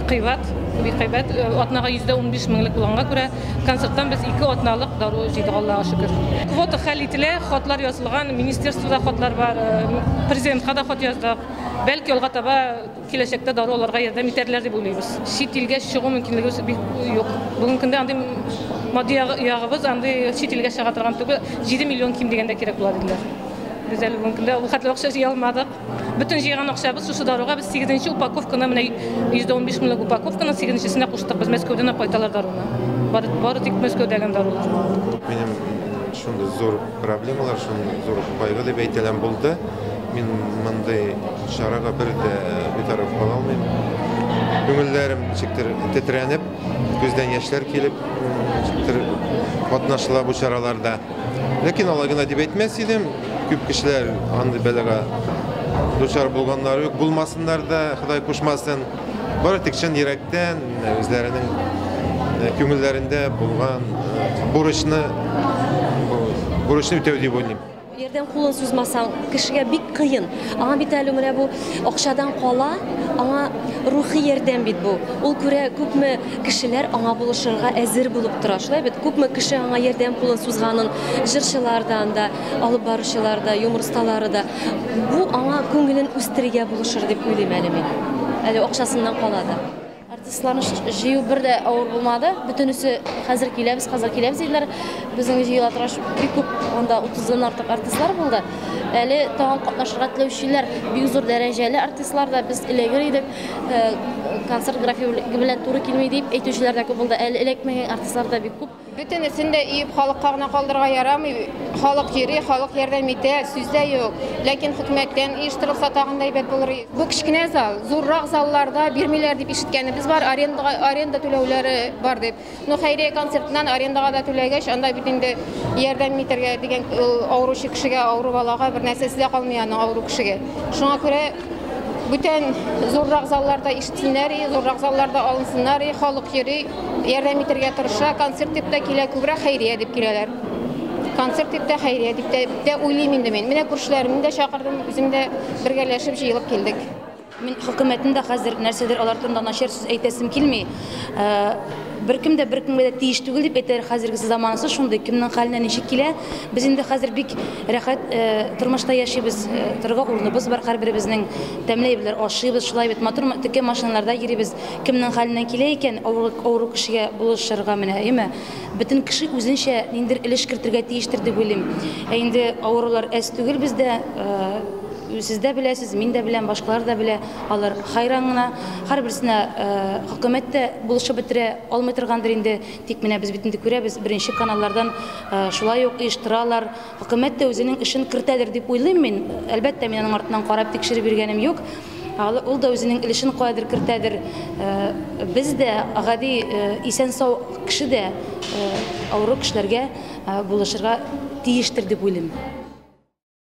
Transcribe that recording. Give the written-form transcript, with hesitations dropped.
кыйбат, атнага 115 меңлек булганга күрә концерттан без 2 атналык дару җыйдык, Аллага шөкер. Квота хәл ителә, хатлар язылган, министерствода хатлар бар, президентка да хат яздык. Бәлки алга таба киләчәктә дару аларга ярдәм итәрләр дип уйлыйбыз. Чит илгә чыгу мөмкинлеге юк. Бүгенге көндә андый матди ягыбыз, андый чит илгә чыга торган түгел, 7 миллион ким дигәндә кирәк була диделәр. Biz әле бүгенге көндә бу хәтле акча җыя алмадык. Бүтән җыйган акчабыз шушы даруга без 8нче упаковканы, менә 115 меңлек упаковканы 8нчесенә куштык. Без Мәскәүдән кайталар даруны. Бары тик Мәскәүдәге дарулар. Минем шундый зур проблемалар, шундый зур кайгы дип әйтеләм булды. Мин мондый шарага бер дә битараф була алмыйм. Күңелләрем ничектер тетрәнеп, күздән яшьләр килеп, ничектер катнашыла бу чараларда. Ләкин алай гына дип әйтмәс идем. Күп кешеләр андый бәләгә дучар булганнар юк, булмасыннар да, Ходай кушмасын. Бары тик чын йөрәктән үзләренең күңелләрендә булган бурычны үтәү дип уйлыйм. Yerden kulun suzmasan kişiye bir kıyın. Ama bir tane ömre bu akşadan kala, ama ruhi yerden bit bu. Ol küre küpmü kişiler ana buluşurga ezir bulup tıraşlar. Küpmü kişi ana yerden kulun suzganın jırşılardan da, alıp barışılarda, yumurstaları da bu ana köngülün üstürüge buluşur deyip uyluyum elimi. Eli akşasından kaladı. Artistlarning jıyu bir de ağır bulmadı. Bütünüsü hazır kelebіз dediler. Bizning jıyıla turaş bir көп, onda 30'dan artıq artistlar buldu. Әлі тағын қатнашырға тілеушілер, бик зор дәрәжәлі artistlar da biz ilgili idik. Konser grafiği bilen туры келмей deyip әйтушілер de көп buldu. Әлі elekmeyen artistlar da bik көп. Bütünüsünü de iyi halkqa gına kaldırğa yaramıyor. Halk yeri, halk yerden mite, süzde yok. Lakin hükümetten iştirilsa tağında ibet bulur. Bu kichkine zal, zorraq zallarda 1 milyar deb işitkənimiz var, arenda төләүләре бар deb. No xayriye konsertinden arendaga da төләгәч, anda bütünde yerden miterge degen avru kişiге, avru balaga bir нәрсә sizə qalmayan avru kişiге. Şuna görə bütün zorraq zallarda işitsinlər, zorraq zallarda alınsınlar, halk yeri yerden miterge tırışa, konsert tipdə kilə kübra xayriye deb kilələr. Konsert tipdə xayriye deb də uylıyım indi men. Менә күршеләремне дә чакырдым, үзем дә бергәләшеп җыелып килдек. Мен хөкүмәтнең дә хәзер нәрсәдер алардан начар сүз әйтәсем килми. Беркем дә беркемгә дә тиеш түгел дип әйтәр хәзерге заманысы шундый. Кемнең хәленә ничек килә? Без инде хәзер бик рәхәт тормышта яшибез, торга урыныбыз бар, һәрберебезнең тәмләйбез, ашыйбыз, шулай бит матур тәкә машиналарда йөрибез. Кемнең хәленә килә икән, авыру кешегә булышырга менә, әйме? Бөтен кеше үзенчә ниндер илеш кертергә тиештер дип уйлыйм. Инде авырулар әз түгел бездә. Siz de biləsiz, min de bilən, başqaları da bilə, alır xayranına, hər birisine hökumət də buluşa bitirə almay тұрғанdır indi. Tək mənə biz bitindi görəbiz, birinci kanallardan şulay yox, iştiralar. Hökumət də özünün işin kırtədir deyip uylıyım mən. Əlbəttə, mənin артынан qarab tekşiri birgənim yox. Ol da özünün ilişin qoyadır, kırtədir. Biz də ağadi isen sağ kişi də avru kişilərə buluşırğa tiyiştir deyip uylıyım.